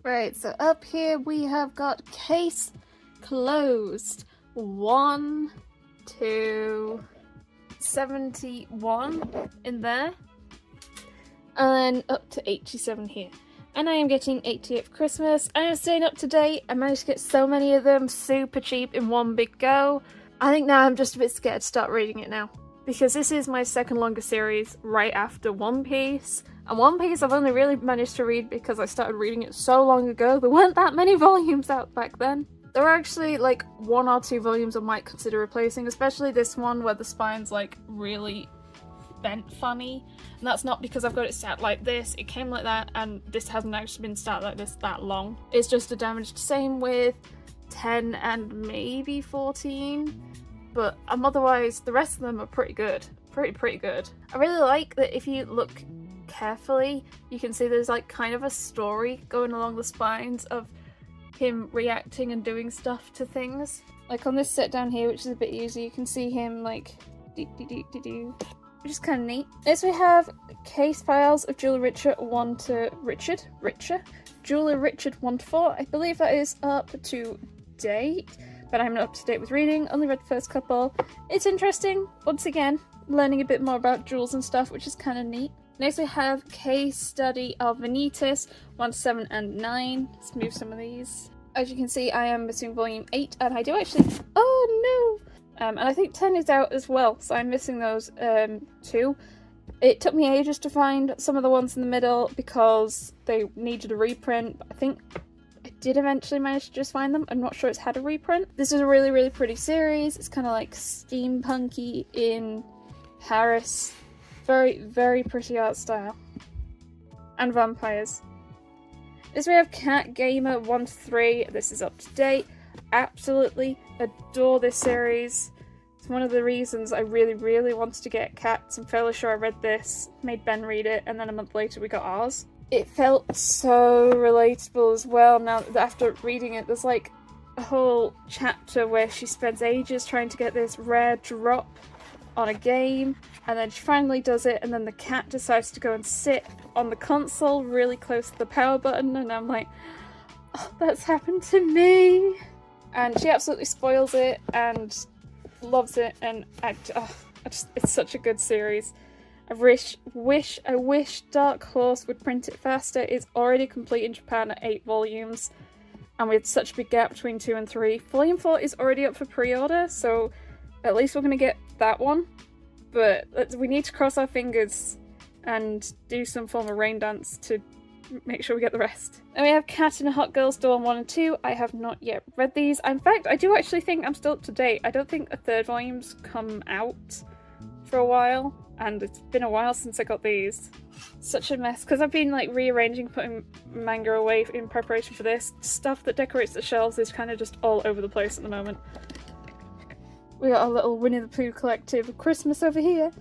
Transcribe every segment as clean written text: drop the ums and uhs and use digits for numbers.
Right, so up here we have got case closed. 1 to 71 in there. And then up to 87 here. And I am getting 88th Christmas. I am staying up to date. I managed to get so many of them super cheap in one big go. I think now I'm just a bit scared to start reading it now. Because this is my second longest series right after One Piece. And One Piece I've only really managed to read because I started reading it so long ago. There weren't that many volumes out back then. There are actually like 1 or 2 volumes I might consider replacing, especially this one where the spine's like really bent funny. And that's not because I've got it sat like this, it came like that, and this hasn't actually been sat like this that long. It's just a damaged. Same with 10 and maybe 14. But otherwise, the rest of them are pretty good. Pretty good. I really like that if you look carefully, you can see there's like kind of a story going along the spines of him reacting and doing stuff to things. Like on this set down here, which is a bit easy, you can see him like which is kind of neat. Next we have Case Files of Julia Richard 1 to Julia Richard 1 to 4. I believe that is up to date. But I'm not up to date with reading, only read the first couple. It's interesting, once again, learning a bit more about Jules and stuff, which is kind of neat. Next we have Case Study of Vanitas, 1 to 7 and 9. Let's move some of these. As you can see, I am missing volume 8, and I do actually... Oh no! And I think 10 is out as well, so I'm missing those too. It took me ages to find some of the ones in the middle because they needed a reprint, but I think I did eventually manage to just find them. I'm not sure it's had a reprint. This is a really pretty series. It's kind of like steampunky in Paris. Very pretty art style. And vampires. This we have Cat Gamer 1 to 3. This is up to date. Absolutely adore this series. It's one of the reasons I really wanted to get Cats. I'm fairly sure I read this, made Ben read it, and then a month later we got ours. It felt so relatable as well. Now, after reading it, there's like a whole chapter where she spends ages trying to get this rare drop on a game, and then she finally does it, and then the cat decides to go and sit on the console really close to the power button, and I'm like, oh, that's happened to me. And she absolutely spoils it and loves it, and it's such a good series. I wish Dark Horse would print it faster. It's already complete in Japan at 8 volumes, and we had such a big gap between 2 and 3. Volume 4 is already up for pre-order, so at least we're going to get that one. But we need to cross our fingers and do some form of rain dance to make sure we get the rest. Then we have Cat in a Hot Girl Storm 1 and 2. I have not yet read these. In fact, I do actually think I'm still up to date. I don't think a 3rd volume's come out for a while, and it's been a while since I got these. Such a mess, because I've been like rearranging, putting manga away in preparation for this. Stuff that decorates the shelves is kind of just all over the place at the moment. We got our little Winnie the Pooh collective Christmas over here,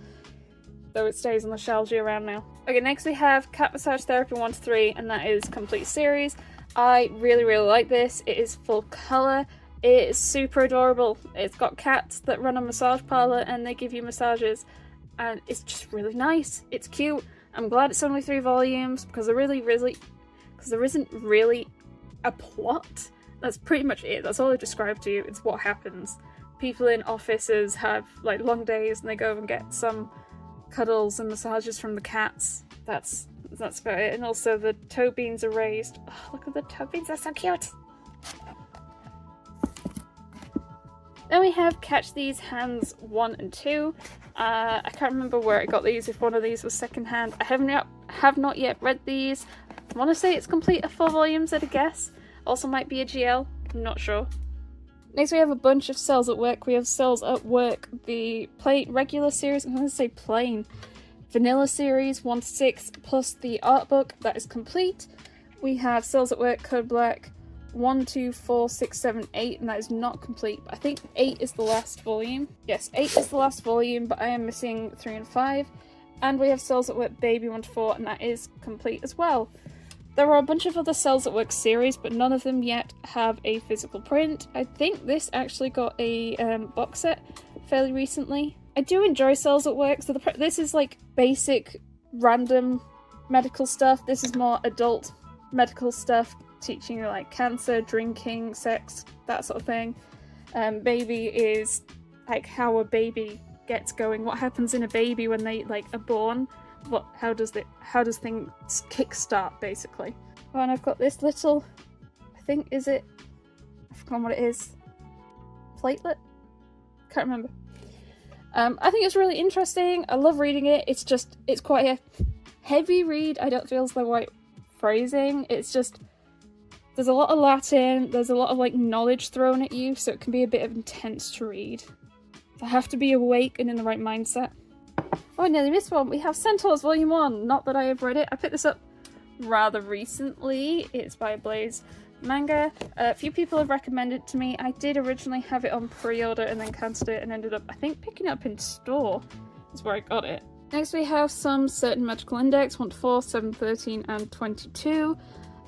though it stays on the shelves year round now. Okay, next we have Cat Massage Therapy 1 to 3, and that is complete series. I really like this. It is full colour. It is super adorable. It's got cats that run a massage parlour and they give you massages, and it's just really nice. It's cute. I'm glad it's only 3 volumes because there isn't really a plot. That's pretty much it. That's all I described to you. It's what happens. People in offices have like long days and they go and get some cuddles and massages from the cats. That's about it. And also the toe beans are raised. Oh, look at the toe beans, they're so cute! Then we have Catch These Hands 1 and 2. I can't remember where I got these, if one of these was secondhand. I have not yet read these. I want to say it's complete of 4 volumes at a guess. Also might be a GL, I'm not sure. Next we have a bunch of Cells at Work. We have Cells at Work, the regular series, I'm going to say plain, vanilla series 1 to 6, plus the art book, that is complete. We have Cells at Work Code Black 1, 2, 4, 6, 7, 8, and that is not complete. I think 8 is the last volume. Yes, 8 is the last volume, but I am missing 3 and 5. And we have Cells at Work Baby 1 to 4, and that is complete as well. There are a bunch of other Cells at Work series, but none of them yet have a physical print. I think this actually got a box set fairly recently. I do enjoy Cells at Work, so this is like basic random medical stuff. This is more adult medical stuff. teaching you like cancer, drinking, sex, that sort of thing. Baby is like how a baby gets going, what happens in a baby when they like are born, how does things kickstart basically. Oh, and I've got this little, I forgot what it is. Platelet? Can't remember. I think it's really interesting. I love reading it. It's quite a heavy read. I don't feel the right phrasing. It's just, there's a lot of Latin, there's a lot of like knowledge thrown at you, so it can be a bit of intense to read. I have to be awake and in the right mindset. Oh, I nearly missed one. We have Centaurs Volume 1. Not that I have read it. I picked this up rather recently. It's by Blaze Manga. A few people have recommended it to me. I did originally have it on pre-order and then cancelled it and ended up, I think, picking it up in store is where I got it. Next we have some Certain Magical Index, 1 to 4, 7, 13 and 22.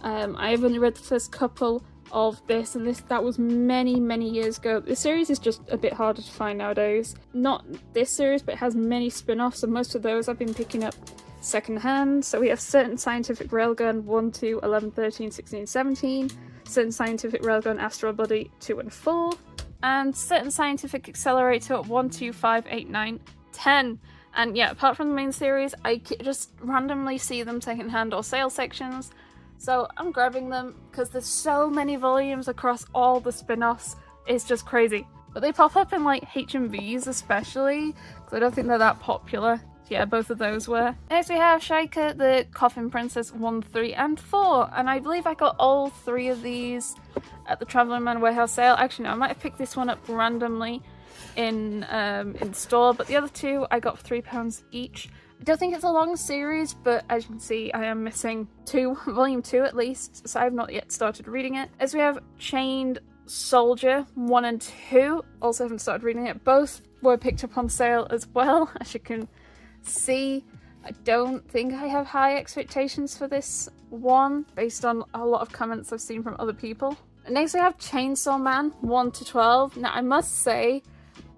I have only read the first couple of this, and that was many years ago. This series is just a bit harder to find nowadays. Not this series, but it has many spin-offs, and most of those I've been picking up second-hand. So we have Certain Scientific Railgun 1 to 11, 13, 16, 17, Certain Scientific Railgun Astral Body 2 and 4, and Certain Scientific Accelerator 1, 2, 5, 8, 9, 10. And yeah, apart from the main series, I just randomly see them second-hand or sale sections. So I'm grabbing them because there's so many volumes across all the spin-offs. It's just crazy. But they pop up in like HMVs especially, because I don't think they're that popular. Yeah, both of those were. Next we have Shaika the Coffin Princess 1, 3 and 4. And I believe I got all 3 of these at the Traveller Man Warehouse sale. Actually no, I might have picked this one up randomly in store, but the other 2 I got for £3 each. I don't think it's a long series, but as you can see, I am missing volume 2 at least, so I have not yet started reading it. As we have Chained Soldier 1 and 2, also haven't started reading it. Both were picked up on sale as well, as you can see. I don't think I have high expectations for this one, based on a lot of comments I've seen from other people. Next we have Chainsaw Man 1 to 12. Now I must say,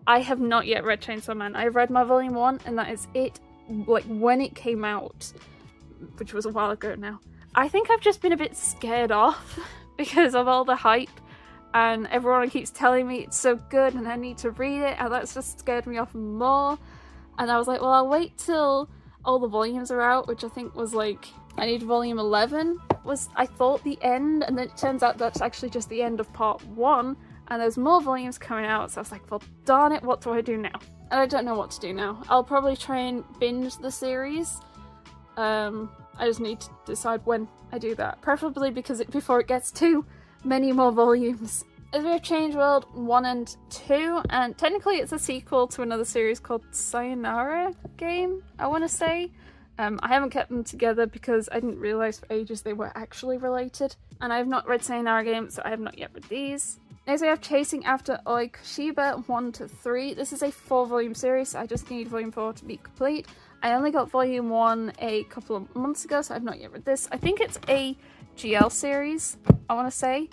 I have not yet read Chainsaw Man. I've read my volume 1 and that is it. Like when it came out, which was a while ago now, I think I've just been a bit scared off because of all the hype and everyone keeps telling me it's so good and I need to read it, and that's just scared me off more. And I was like, well, I'll wait till all the volumes are out, which I think was like, I need volume 11 was I thought the end, and then it turns out that's actually just the end of part 1 and there's more volumes coming out, so I was like, well darn it, what do I do now? And I don't know what to do now. I'll probably try and binge the series. I just need to decide when I do that. Preferably before it gets too many more volumes. As we have Change World 1 and 2, and technically it's a sequel to another series called Sayonara Game, I want to say. I haven't kept them together because I didn't realise for ages they were actually related. And I have not read Sayonara Game, so I have not yet read these. Next we have Chasing After Oi Kushiba 1 to 3. This is a 4-volume series, so I just need volume 4 to be complete. I only got volume 1 a couple of months ago, so I've not yet read this. I think it's a GL series, I want to say.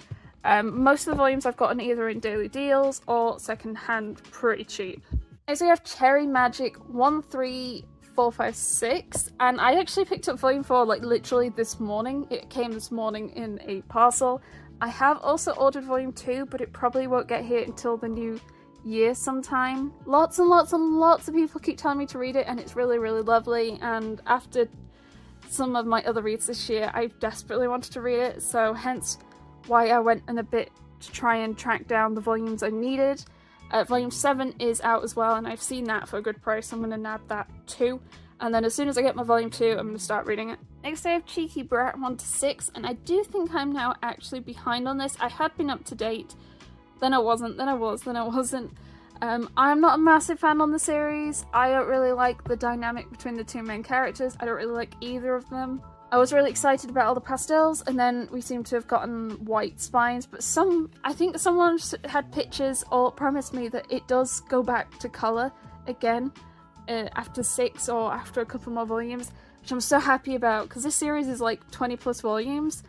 Most of the volumes I've gotten either in daily deals or second-hand pretty cheap. Next we have Cherry Magic 1, 3, 4, 5, 6, and I actually picked up volume 4 like literally this morning. It came this morning in a parcel. I have also ordered volume 2, but it probably won't get here until the new year sometime. Lots and lots and lots of people keep telling me to read it, and it's really lovely, and after some of my other reads this year, I desperately wanted to read it, so hence why I went in a bit to try and track down the volumes I needed. Volume 7 is out as well, and I've seen that for a good price. I'm going to nab that too. And then as soon as I get my volume 2, I'm going to start reading it. Next I have Cheeky Brat 1 to 6, and I do think I'm now actually behind on this. I had been up to date, then I wasn't, then I was, then I wasn't. I'm not a massive fan on the series. I don't really like the dynamic between the 2 main characters. I don't really like either of them. I was really excited about all the pastels, and then we seem to have gotten white spines, but I think someone had pictures or promised me that it does go back to colour again after 6 or after a couple more volumes, which I'm so happy about, because this series is like 20 plus volumes.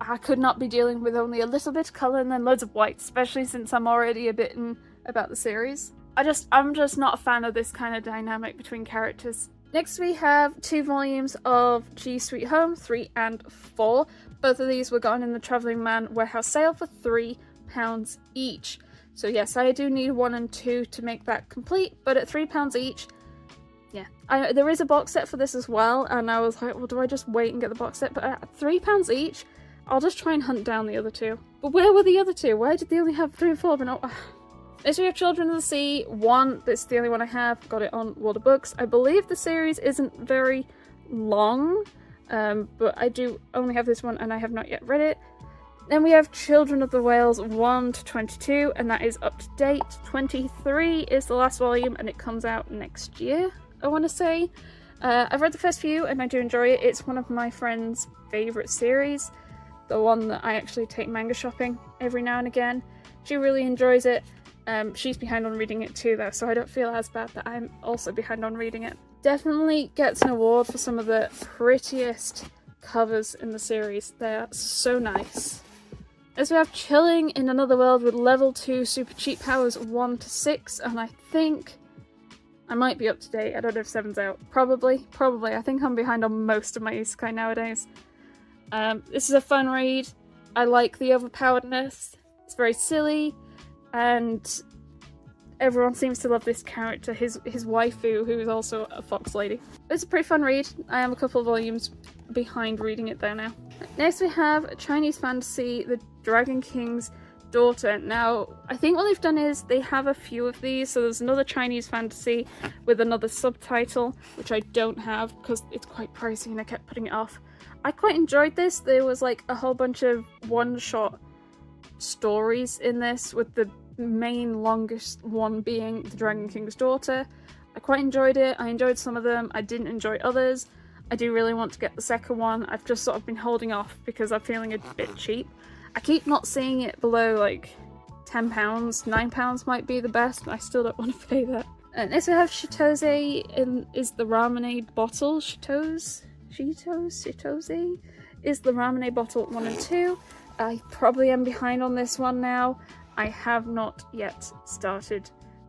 I could not be dealing with only a little bit of colour and then loads of white, especially since I'm already a bit in about the series. I'm just not a fan of this kind of dynamic between characters. Next we have 2 volumes of G Sweet Home 3 and 4. Both of these were gotten in the Travelling Man warehouse sale for £3 each. So yes, I do need 1 and 2 to make that complete, but at £3 each, yeah. There is a box set for this as well, and I was like, well, do I just wait and get the box set? But at £3 each, I'll just try and hunt down the other two. But where were the other two? Why did they only have 3 and 4? But no. Next we have Children of the Sea 1. That's the only one I have. Got it on World of Books. I believe the series isn't very long, but I do only have this one and I have not yet read it. Then we have Children of the Whales 1 to 22, and that is up to date. 23 is the last volume and it comes out next year, I want to say. I've read the first few and I do enjoy it. It's one of my friend's favourite series. The one that I actually take manga shopping every now and again. She really enjoys it. She's behind on reading it too though, so I don't feel as bad that I'm also behind on reading it. Definitely gets an award for some of the prettiest covers in the series. They're so nice. As we have Chilling in Another World with level 2 super cheap powers 1 to 6, and I think I might be up to date. I don't know if 7's out. Probably. I think I'm behind on most of my isekai nowadays. This is a fun read. I like the overpoweredness. It's very silly, and everyone seems to love this character, his waifu, who is also a fox lady. It's a pretty fun read. I am a couple of volumes behind reading it though now. Next we have Chinese fantasy, The Dragon King's Daughter. Now, I think what they've done is they have a few of these, so there's another Chinese fantasy with another subtitle, which I don't have because it's quite pricey and I kept putting it off. I quite enjoyed this. There was like a whole bunch of one-shot stories in this, with the main longest one being The Dragon King's Daughter. I quite enjoyed it. I enjoyed some of them. I didn't enjoy others. I do really want to get the second one. I've just sort of been holding off because I'm feeling a bit cheap. I keep not seeing it below like £10. £9 might be the best, but I still don't want to pay that. And next we have Shitose is the Ramen Bottle. Shitose is the Ramen Bottle 1 and 2. I probably am behind on this one now. I have not yet started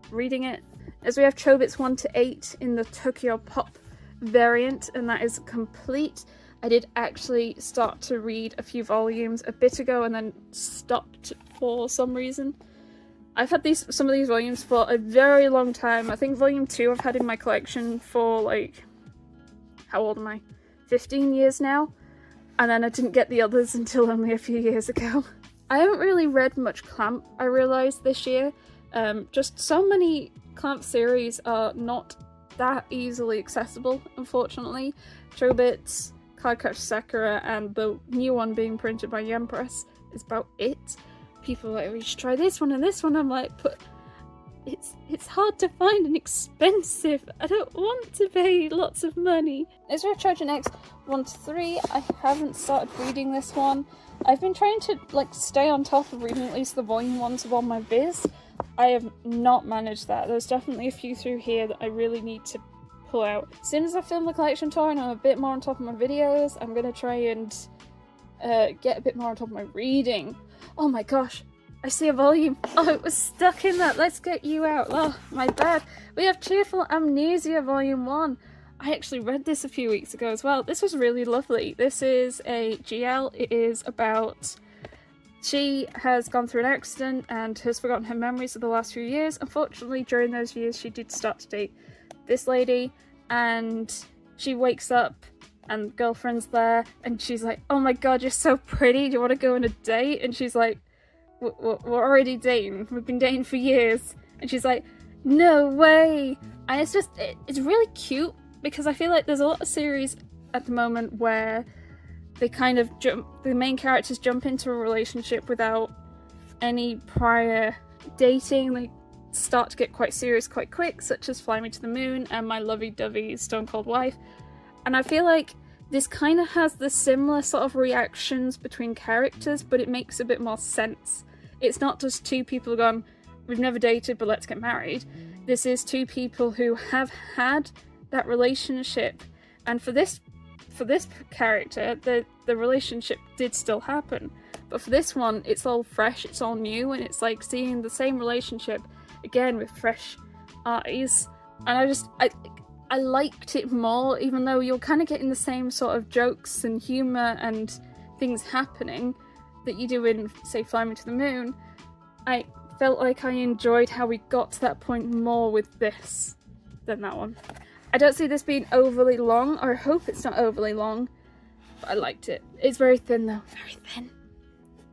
reading it. As we have Chobits 1 to 8 in the Tokyo Pop variant, and that is complete. I did actually start to read a few volumes a bit ago and then stopped for some reason. I've had some of these volumes for a very long time. I think volume 2 I've had in my collection for like, how old am I? 15 years now. And then I didn't get the others until only a few years ago. I haven't really read much Clamp, I realised this year. Just so many Clamp series are not that easily accessible, unfortunately. Chobits, Cardcaptor Sakura, and the new one being printed by Yen Press is about it. People are like, we should try this one and this one. I'm like, but it's hard to find and expensive. I don't want to pay lots of money. Next we have Trojan X 1 to 3. I haven't started reading this one. I've been trying to like stay on top of reading at least the volume ones of all my viz. I have not managed that. There's definitely a few through here that I really need to pull out. As soon as I film the collection tour and I'm a bit more on top of my videos, I'm gonna try and get a bit more on top of my reading. Oh my gosh, I see a volume. Oh, it was stuck in that. Let's get you out. Oh, my bad. We have Cheerful Amnesia Volume 1. I actually read this a few weeks ago as well. This was really lovely. This is a GL. It is about... She has gone through an accident and has forgotten her memories of the last few years. Unfortunately, during those years, she did start to date this lady, and she wakes up and the girlfriend's there, and she's like, oh my god, you're so pretty. Do you want to go on a date? And she's like, we're already dating. We've been dating for years. And she's like, no way. And it's just, it's really cute, because I feel like there's a lot of series at the moment where they kind of the main characters jump into a relationship without any prior dating. They start to get quite serious quite quick, such as Fly Me to the Moon and My Lovey-Dovey Stone Cold Wife. And I feel like this kind of has the similar sort of reactions between characters, but it makes a bit more sense. It's not just two people gone, we've never dated, but let's get married. This is two people who have had that relationship, and for this character, the relationship did still happen. But for this one, it's all fresh, it's all new, and it's like seeing the same relationship again with fresh eyes. And I liked it more, even though you're kind of getting the same sort of jokes and humour and things happening that you do in, say, Fly Me to the Moon, I felt like I enjoyed how we got to that point more with this than that one. I don't see this being overly long, or I hope it's not overly long, but I liked it. It's very thin though, very thin.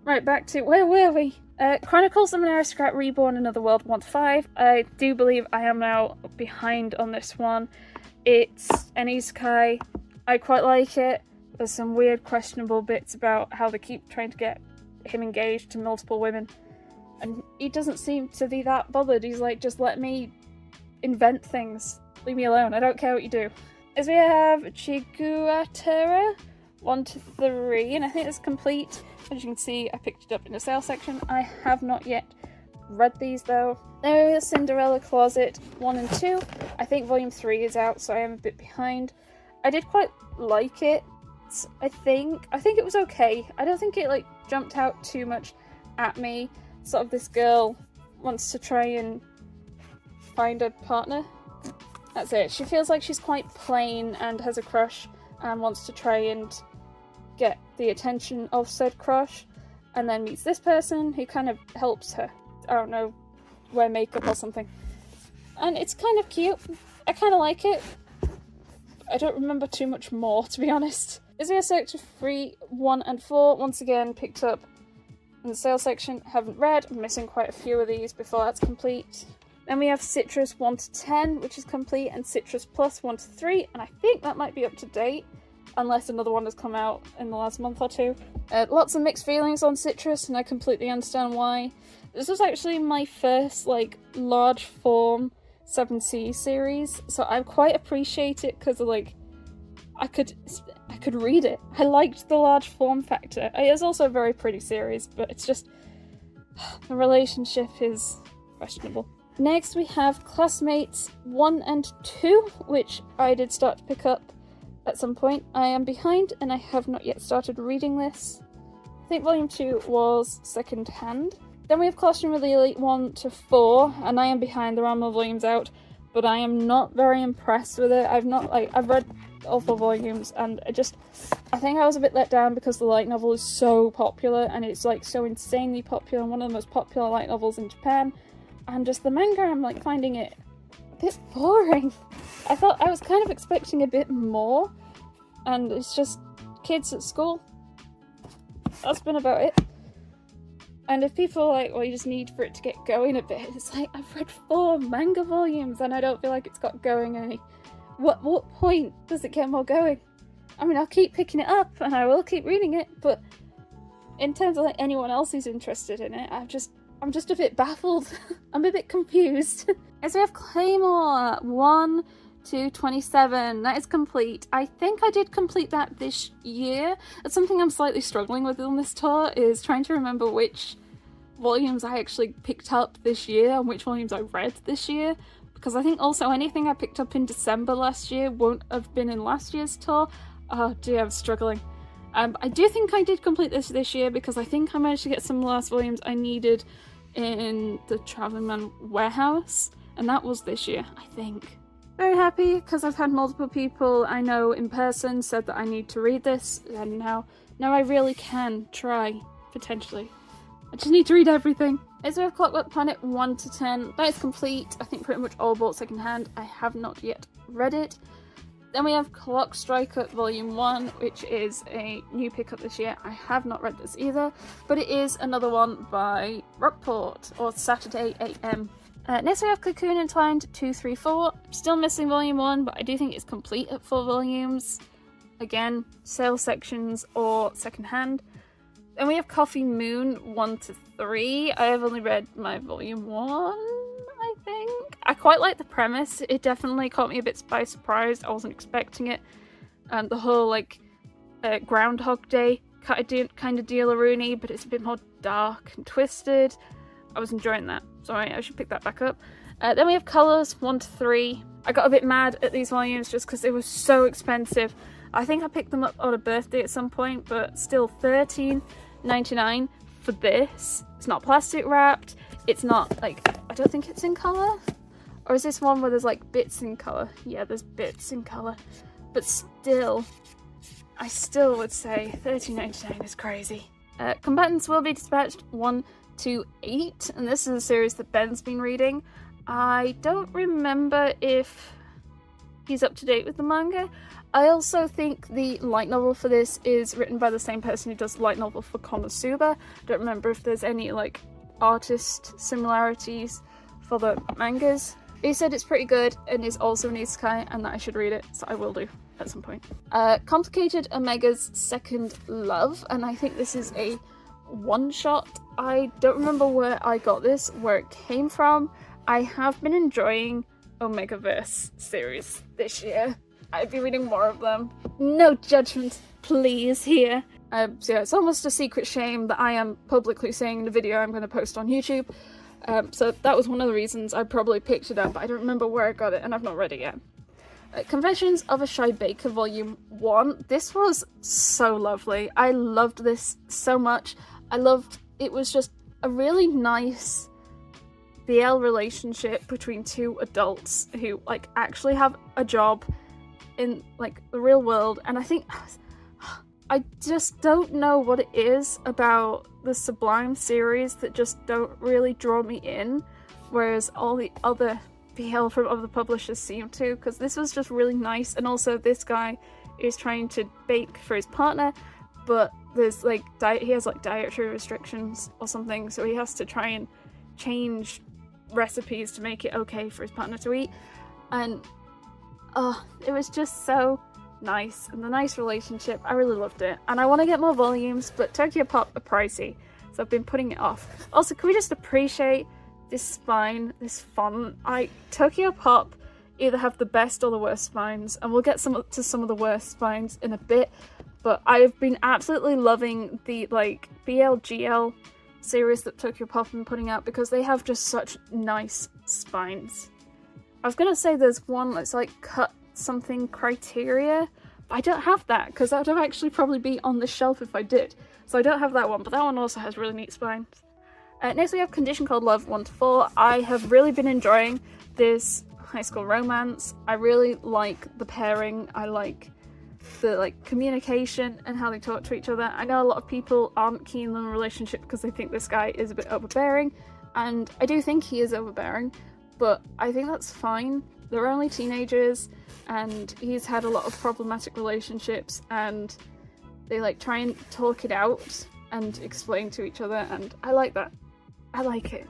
Right, back to, where were we? Chronicles of an Aristocrat Reborn Another World 1-5. I do believe I am now behind on this one. It's an isekai. I quite like it. There's some weird questionable bits about how they keep trying to get him engaged to multiple women. And he doesn't seem to be that bothered. He's like, just let me invent things. Leave me alone. I don't care what you do. As we have Chiguatera 1-3, and I think it's complete. As you can see, I picked it up in the sale section. I have not yet read these though. There is Cinderella Closet 1 and 2. I think volume 3 is out, so I am a bit behind. I did quite like it. I think it was okay. I don't think it like jumped out too much at me. Sort of this girl wants to try and find a partner. That's it. She feels like she's quite plain and has a crush and wants to try and get the attention of said crush, and then meets this person who kind of helps her. I don't know, wear makeup or something. And it's kind of cute. I kind of like it. I don't remember too much more, to be honest. Is Sector 3, 1 and 4, once again picked up in the sale section. Haven't read. I'm missing quite a few of these before that's complete. Then we have Citrus 1-10, which is complete, and Citrus Plus 1-3, and I think that might be up to date, unless another one has come out in the last month or two. Lots of mixed feelings on Citrus, and I completely understand why. This was actually my first, like, large form 7C series, so I quite appreciate it because, like, I could read it. I liked the large form factor. It is also a very pretty series, but it's just, the relationship is questionable. Next we have Classmates 1 and 2, which I did start to pick up at some point. I am behind and I have not yet started reading this. I think volume 2 was second hand. Then we have Classroom of the Elite 1-4, and I am behind. There are more volumes out, but I am not very impressed with it. I've read all 4 volumes, and I think I was a bit let down because the light novel is so popular, and it's like so insanely popular, and one of the most popular light novels in Japan. And just the manga, I'm like finding it a bit boring. I was kind of expecting a bit more, and it's just kids at school. That's been about it. And if people are like, well, you just need for it to get going a bit, it's like, I've read 4 manga volumes and I don't feel like it's got going any. What point does it get more going? I mean, I'll keep picking it up and I will keep reading it, but in terms of like anyone else who's interested in it, I'm just a bit baffled. I'm a bit confused. As we have Claymore 1-27, that is complete. I think I did complete that this year. That's something I'm slightly struggling with on this tour, is trying to remember which volumes I actually picked up this year and which volumes I read this year. Because I think also anything I picked up in December last year won't have been in last year's tour. Oh dear, I'm struggling. I do think I did complete this year because I think I managed to get some last volumes I needed in the Traveling Man warehouse, and that was this year, I think. Very happy because I've had multiple people I know in person said that I need to read this, and now I really can try, potentially. I just need to read everything. As we have Clockwork Planet 1-10, that is complete. I think pretty much all bought second hand. I have not yet read it. Then we have Clock Striker Volume 1, which is a new pickup this year. I have not read this either, but it is another one by Rockport, or Saturday AM. Next we have Cocoon Entwined 2-3-4. Still missing Volume 1, but I do think it's complete at 4 volumes. Again, sale sections or second hand. Then we have Coffee Moon 1-3. I have only read my Volume 1, I think. I quite like the premise. It definitely caught me a bit by surprise. I wasn't expecting it. And the whole, like, Groundhog Day kind of deal-a-rooney, but it's a bit more dark and twisted. I was enjoying that. Sorry, I should pick that back up. Then we have Colours 1-3. I got a bit mad at these volumes just because they were so expensive. I think I picked them up on a birthday at some point, but still $13.99 for this. It's not plastic wrapped. It's not, like, I don't think it's in colour. Or is this one where there's, like, bits in colour? Yeah, there's bits in colour. But still, I still would say $13.99 is crazy. Combatants will be dispatched 1 to 8, and this is a series that Ben's been reading. I don't remember if he's up to date with the manga. I also think the light novel for this is written by the same person who does the light novel for Konosuba. Don't remember if there's any like artist similarities for the mangas. He said it's pretty good and is also an isekai and that I should read it, so I will do at some point. Complicated Omega's Second Love, and I think this is a one-shot. I don't remember where I got this, where it came from. I have been enjoying Omegaverse series this year. I'd be reading more of them. No judgment, please, here. So yeah, it's almost a secret shame that I am publicly saying in the video I'm going to post on YouTube. So that was one of the reasons I probably picked it up, but I don't remember where I got it and I've not read it yet. Confessions of a Shy Baker Volume 1. This was so lovely. I loved this so much. It was just a really nice BL relationship between two adults who like actually have a job in like the real world, and I think I just don't know what it is about the Sublime series that just don't really draw me in, whereas all the other BL from other publishers seem to, because this was just really nice. And also this guy is trying to bake for his partner, but there's like he has like dietary restrictions or something, so he has to try and change recipes to make it okay for his partner to eat. And it was just so nice, and the nice relationship, I really loved it. And I want to get more volumes, but Tokyo Pop are pricey, so I've been putting it off. Also, can we just appreciate this spine, this font? Tokyo Pop either have the best or the worst spines, and we'll get to some of the worst spines in a bit, but I've been absolutely loving the like BLGL series that Tokyo Pop have been putting out, because they have just such nice spines. I was gonna say there's one that's like cut something criteria, but I don't have that, because that would actually probably be on the shelf if I did. So I don't have that one, but that one also has really neat spines. Next we have Condition Called Love 1 to 4. I have really been enjoying this high school romance. I really like the pairing. I like the communication and how they talk to each other. I know a lot of people aren't keen on the relationship because they think this guy is a bit overbearing, and I do think he is overbearing, but I think that's fine. They're only teenagers, and he's had a lot of problematic relationships, and they like try and talk it out and explain to each other, and I like that. I like it.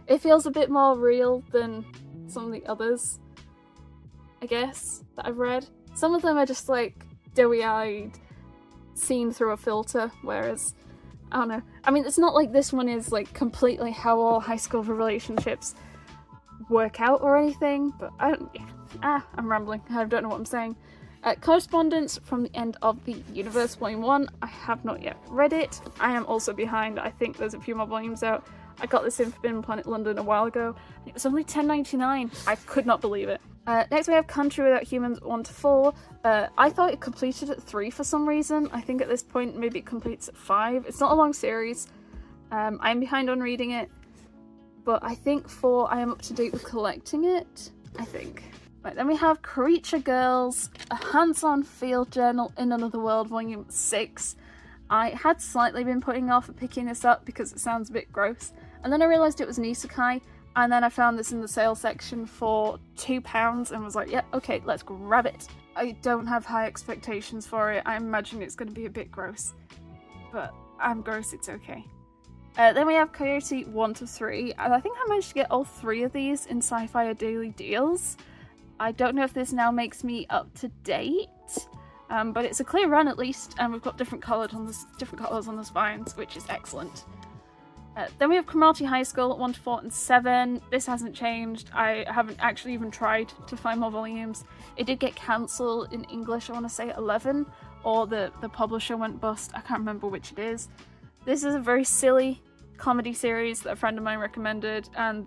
It feels a bit more real than some of the others, I guess, that I've read. Some of them are just like doughy-eyed, seen through a filter, whereas, I don't know. I mean, it's not like this one is like completely how all high school relationships work out or anything, but I'm rambling. I don't know what I'm saying. Correspondence from the End of the Universe Volume 1. I have not yet read it. I am also behind. I think there's a few more volumes out. I got this in Forbidden Planet London a while ago, and it was only $10.99. I could not believe it. Next we have Country Without Humans 1 to 4. I thought it completed at 3 for some reason. I think at this point maybe it completes at 5. It's not a long series. I'm behind on reading it, but I think 4 I am up to date with collecting it, I think. Right, then we have Creature Girls, a hands-on field journal in another world, volume 6. I had slightly been putting off picking this up because it sounds a bit gross, and then I realised it was an isekai, and then I found this in the sale section for £2 and was like, yeah, okay, let's grab it. I don't have high expectations for it. I imagine it's going to be a bit gross, but I'm gross, it's okay. Then we have Coyote 1 to 3, and I think I managed to get all 3 of these in Sci-Fi Daily Deals. I don't know if this now makes me up to date, but it's a clear run at least, and we've got different colours on the spines, which is excellent. Then we have Cromarty High School 1 to 4 and 7. This hasn't changed. I haven't actually even tried to find more volumes. It did get cancelled in English, I want to say 11, or the publisher went bust. I can't remember which it is. This is a very silly comedy series that a friend of mine recommended, and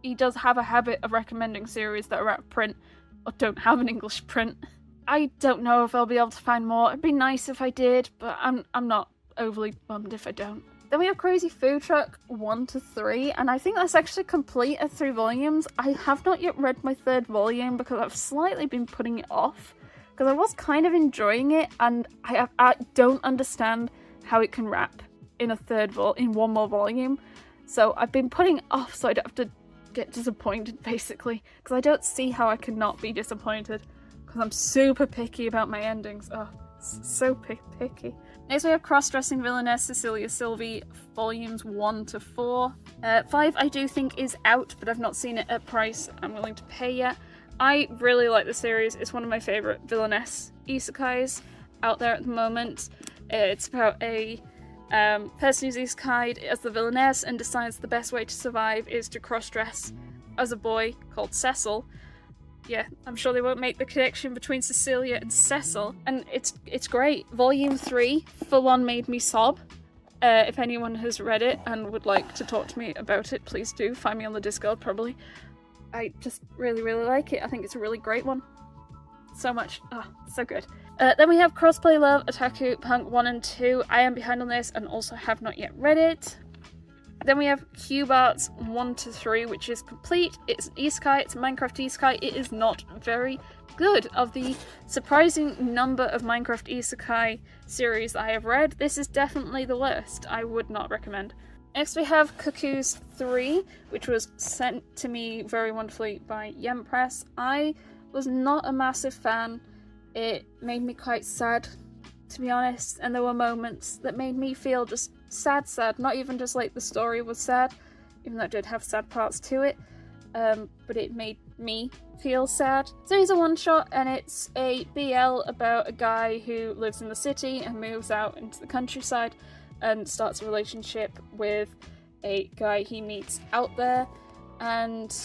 he does have a habit of recommending series that are out of print or don't have an English print. I don't know if I'll be able to find more. It'd be nice if I did, but I'm not overly bummed if I don't. Then we have Crazy Food Truck 1 to 3, and I think that's actually complete at 3 volumes. I have not yet read my 3rd volume because I've slightly been putting it off, because I was kind of enjoying it, and I don't understand how it can wrap in in one more volume. So I've been putting it off so I don't have to get disappointed, basically, because I don't see how I cannot be disappointed, because I'm super picky about my endings. Oh, so picky. Next we have Cross-Dressing Villainess Cecilia Sylvie, volumes 1 to 4. 5 I do think is out, but I've not seen it at price I'm willing to pay yet. I really like the series. It's one of my favourite villainess isekais out there at the moment. It's about a person who's isekai'd as the villainess and decides the best way to survive is to cross-dress as a boy called Cecil. Yeah, I'm sure they won't make the connection between Cecilia and Cecil, and it's great. Volume 3 full on made me sob. If anyone has read it and would like to talk to me about it, please do. Find me on the Discord, probably. I just really like it. I think it's a really great one. So much. Oh, so good. Then we have Crossplay Love Otaku Punk 1 and 2. I am behind on this and also have not yet read it. Then we have Cube Arts 1 to 3, which is complete. It's an isekai, it's a Minecraft isekai. It is not very good. Of the surprising number of Minecraft isekai series I have read, this is definitely the worst. I would not recommend. Next we have Cuckoos 3, which was sent to me very wonderfully by Yem Press. I was not a massive fan. It made me quite sad, to be honest, and there were moments that made me feel just sad, not even just like the story was sad, even though it did have sad parts to it, but it made me feel sad. So it's a one-shot, and it's a BL about a guy who lives in the city and moves out into the countryside and starts a relationship with a guy he meets out there, and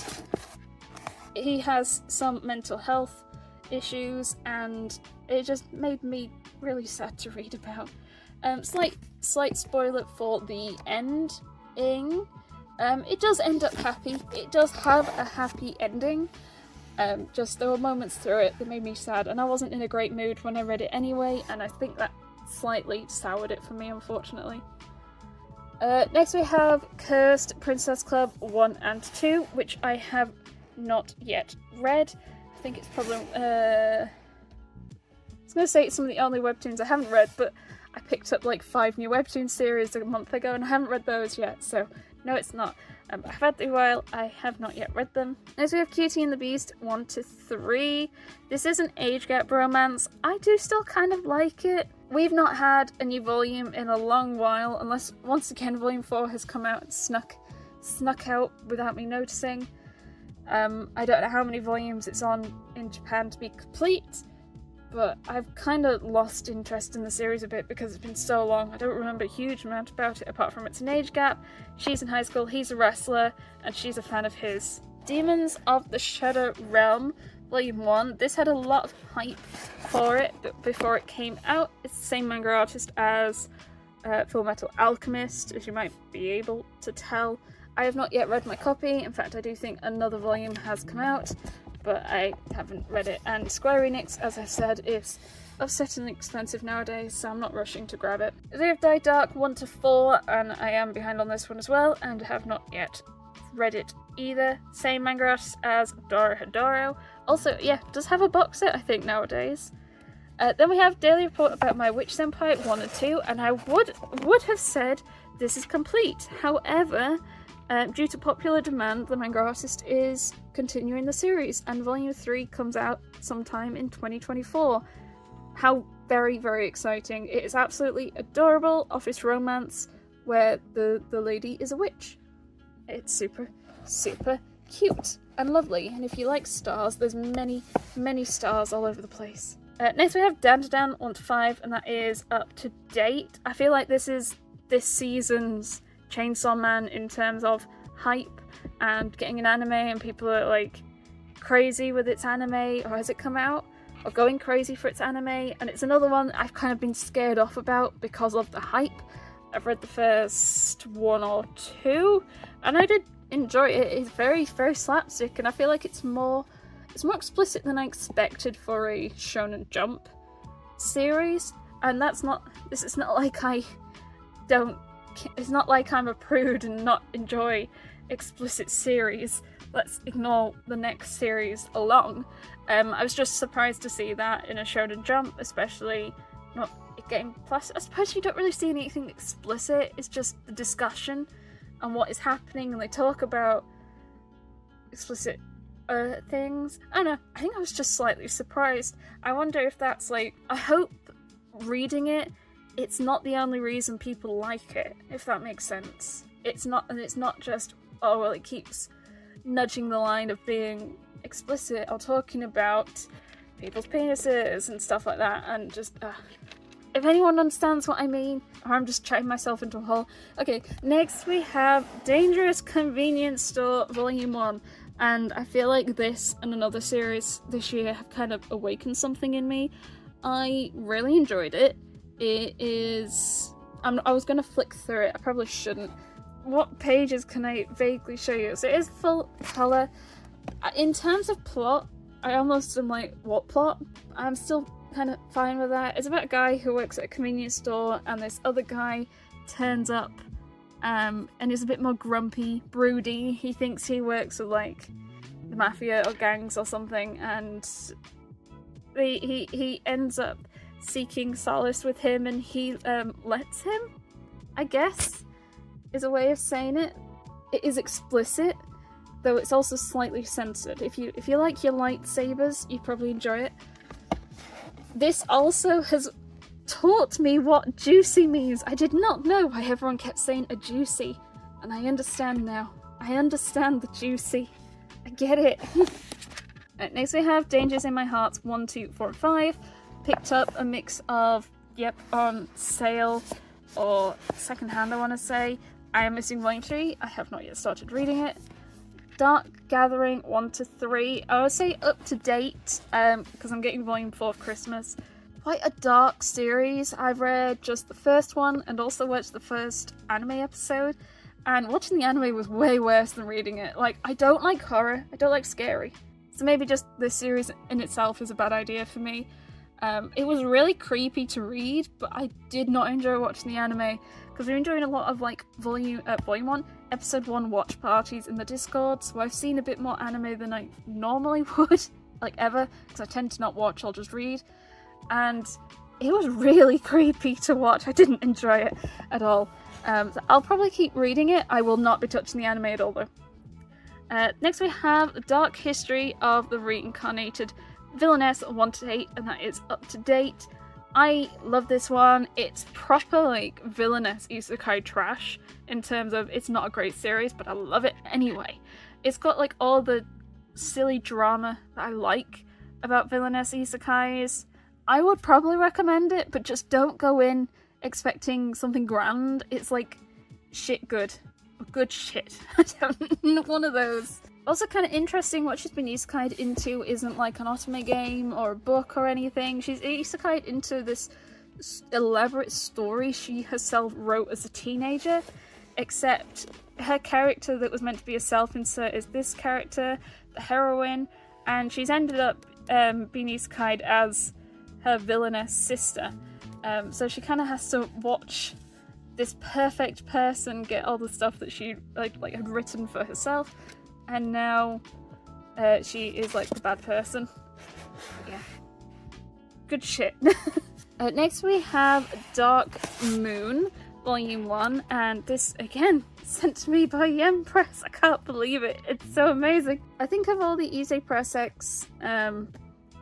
he has some mental health issues, and it just made me really sad to read about. Slight spoiler for the ending. It does end up happy. It does have a happy ending. Just there were moments through it that made me sad, and I wasn't in a great mood when I read it anyway, and I think that slightly soured it for me, unfortunately. Next we have Cursed Princess Club 1 and 2, which I have not yet read. I think it's probably I was going to say it's some of the only webtoons I haven't read, but I picked up like 5 new webtoon series a month ago and I haven't read those yet, so no, it's not. I've had it a while, I have not yet read them. Next we have Cutie and the Beast 1 to 3. This is an age gap romance. I do still kind of like it. We've not had a new volume in a long while, unless once again volume 4 has come out and snuck out without me noticing. I don't know how many volumes it's on in Japan to be complete, but I've kind of lost interest in the series a bit because it's been so long. I don't remember a huge amount about it apart from it's an age gap. She's in high school, he's a wrestler, and she's a fan of his. Demons of the Shadow Realm, Volume 1. This had a lot of hype for it, but before it came out, it's the same manga artist as Full Metal Alchemist, as you might be able to tell. I have not yet read my copy. In fact, I do think another volume has come out, but I haven't read it. And Square Enix, as I said, is upsettingly expensive nowadays, so I'm not rushing to grab it. They have Die Dark 1 to 4, and I am behind on this one as well, and have not yet read it either. Same manga artist as Dora Hedoro. Also, yeah, does have a box set, I think, nowadays. Then we have Daily Report About My Witch Senpai 1 and 2, and I would have said this is complete. However, due to popular demand, the manga artist is continuing the series, and Volume 3 comes out sometime in 2024. How very, very exciting. It is absolutely adorable office romance where the lady is a witch. It's super, super cute and lovely, and if you like stars, there's many, many stars all over the place. Next we have Dan to Dan 1 to 5, and that is up to date. I feel like this is this season's Chainsaw Man in terms of hype and getting an anime, and people are like crazy with its anime, or has it come out, or going crazy for its anime, and it's another one I've kind of been scared off about because of the hype. I've read the first 1 or 2 and I did enjoy it. It's very, very slapstick, and I feel like it's more explicit than I expected for a Shonen Jump series, and it's not like I'm a prude and not enjoy explicit series, let's ignore the next series along. I was just surprised to see that in a Shonen Jump, especially not getting plus. I suppose you don't really see anything explicit, it's just the discussion and what is happening, and they talk about explicit things. I don't know, I think I was just slightly surprised. I wonder if that's like, I hope reading it's not the only reason people like it, if that makes sense. It's not just, oh well, it keeps nudging the line of being explicit or talking about people's penises and stuff like that, and just if anyone understands what I mean, or I'm just chatting myself into a hole. Okay, next we have Dangerous Convenience Store Volume 1, and I feel like this and another series this year have kind of awakened something in me. I really enjoyed it. It is... I was going to flick through it, I probably shouldn't. What pages can I vaguely show you? So it is full colour. In terms of plot, I almost am like, what plot? I'm still kind of fine with that. It's about a guy who works at a convenience store, and this other guy turns up and is a bit more grumpy, broody. He thinks he works with like the mafia or gangs or something, and he ends up seeking solace with him, and he lets him, I guess, is a way of saying it. It is explicit, though it's also slightly censored. If you like your lightsabers, you probably enjoy it. This also has taught me what juicy means. I did not know why everyone kept saying a juicy, and I understand now. I understand the juicy. I get it. Right, next we have Dangers in My Hearts 1, 2, 4, and 5. Picked up a mix of, on sale or secondhand, I want to say. I am missing Volume 3. I have not yet started reading it. Dark Gathering 1 to 3. I would say up to date, because I'm getting Volume 4 for Christmas. Quite a dark series. I've read just the first one and also watched the first anime episode. And watching the anime was way worse than reading it. Like, I don't like horror. I don't like scary. So maybe just this series in itself is a bad idea for me. It was really creepy to read, but I did not enjoy watching the anime because we're doing a lot of like volume 1, episode 1 watch parties in the Discord, so I've seen a bit more anime than I normally would, like ever, because I tend to not watch, I'll just read, and it was really creepy to watch. I didn't enjoy it at all. So I'll probably keep reading it. I will not be touching the anime at all though. Next we have The Dark History of the Reincarnated Villainess 1 to 8, and that is up to date. I love this one. It's proper like villainous isekai trash in terms of it's not a great series, but I love it anyway. It's got like all the silly drama that I like about villainous isekais. I would probably recommend it, but just don't go in expecting something grand. It's like shit good. Good shit. I don't, one of those. Also kind of interesting, what she's been isekai'd into isn't like an otome game or a book or anything. She's isekai'd into this elaborate story she herself wrote as a teenager, except her character that was meant to be a self-insert is this character, the heroine, and she's ended up being isekai'd as her villainous sister. So she kind of has to watch this perfect person get all the stuff that she like had written for herself, and now she is like the bad person. Yeah, good shit. Next we have Dark Moon Volume 1, and this again sent to me by Yen Press. I can't believe it. It's so amazing. I think of all the Ise Press X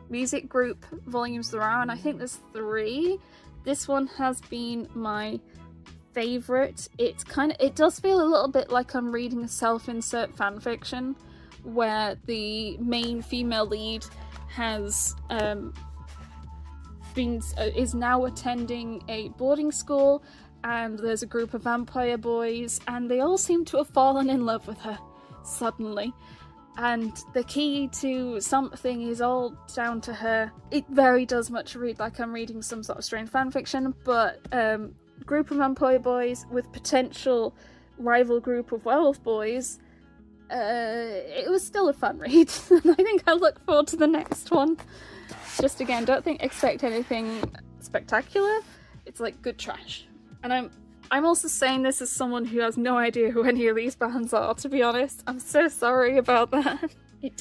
music group volumes there are, and I think there's 3. This one has been my favourite. It does feel a little bit like I'm reading a self-insert fanfiction where the main female lead has is now attending a boarding school, and there's a group of vampire boys and they all seem to have fallen in love with her suddenly, and the key to something is all down to her. It very does much read like I'm reading some sort of strange fanfiction, but group of vampire boys with potential rival group of werewolf boys. It was still a fun read, and I think I look forward to the next one. Just again, don't expect anything spectacular. It's like good trash. And I'm I'm also saying this as someone who has no idea who any of these bands are, to be honest. I'm so sorry about that. It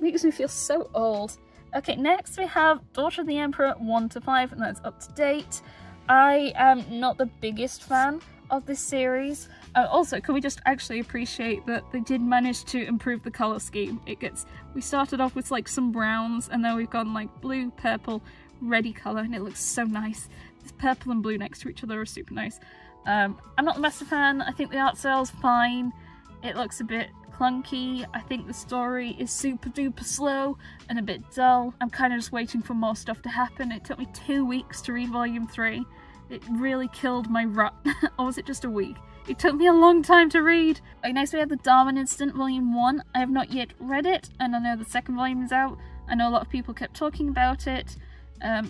makes me feel so old. Okay, next we have Daughter of the Emperor 1-5, and that's up to date. I am not the biggest fan of this series. Also, can we just actually appreciate that they did manage to improve the colour scheme? We started off with like some browns, and then we've gone like blue, purple, reddy colour, and it looks so nice. This purple and blue next to each other are super nice. I'm not the massive fan. I think the art style's fine. It looks a bit clunky. I think the story is super duper slow and a bit dull. I'm kind of just waiting for more stuff to happen. It took me 2 weeks to read volume 3. It really killed my rut. Or was it just a week? It took me a long time to read. Okay, next we have The Darwin Incident Volume 1. I have not yet read it, and I know the second volume is out. I know a lot of people kept talking about it,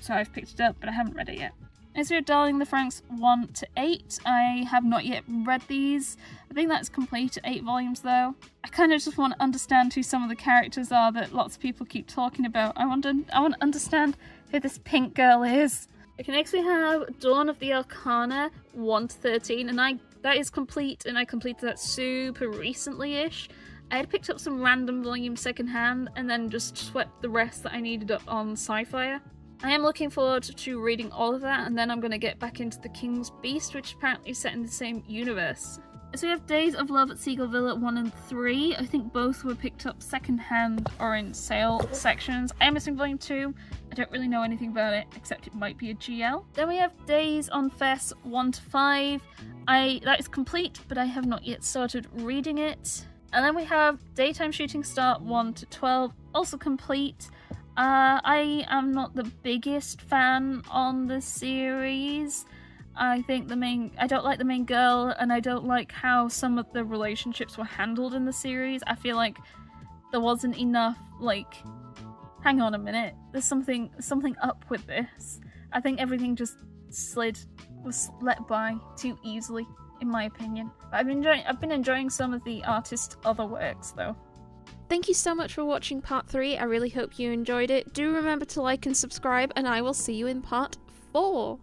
so I've picked it up, but I haven't read it yet. Next we have Darling in the Franxx 1-8. I have not yet read these. I think that's complete at 8 volumes though. I kind of just want to understand who some of the characters are that lots of people keep talking about. I want to understand who this pink girl is. Okay, next we have Dawn of the Arcana 1-13, and that is complete, and I completed that super recently-ish. I had picked up some random volumes secondhand and then just swept the rest that I needed up on Sci-Fi. I am looking forward to reading all of that, and then I'm going to get back into The King's Beast, which apparently is set in the same universe. So we have Days of Love at Seagull Villa 1 and 3. I think both were picked up secondhand or in sale sections. I am missing volume 2. I don't really know anything about it, except it might be a GL. Then we have Days on Fess 1-5. That is complete, but I have not yet started reading it. And then we have Daytime Shooting Star 1-12, also complete. I am not the biggest fan on the series. I think I don't like the main girl, and I don't like how some of the relationships were handled in the series. I feel like there wasn't enough, like, hang on a minute, there's something up with this. I think everything just was let by too easily, in my opinion. But I've been enjoying some of the artist's other works, though. Thank you so much for watching part 3. I really hope you enjoyed it. Do remember to like and subscribe, and I will see you in part 4.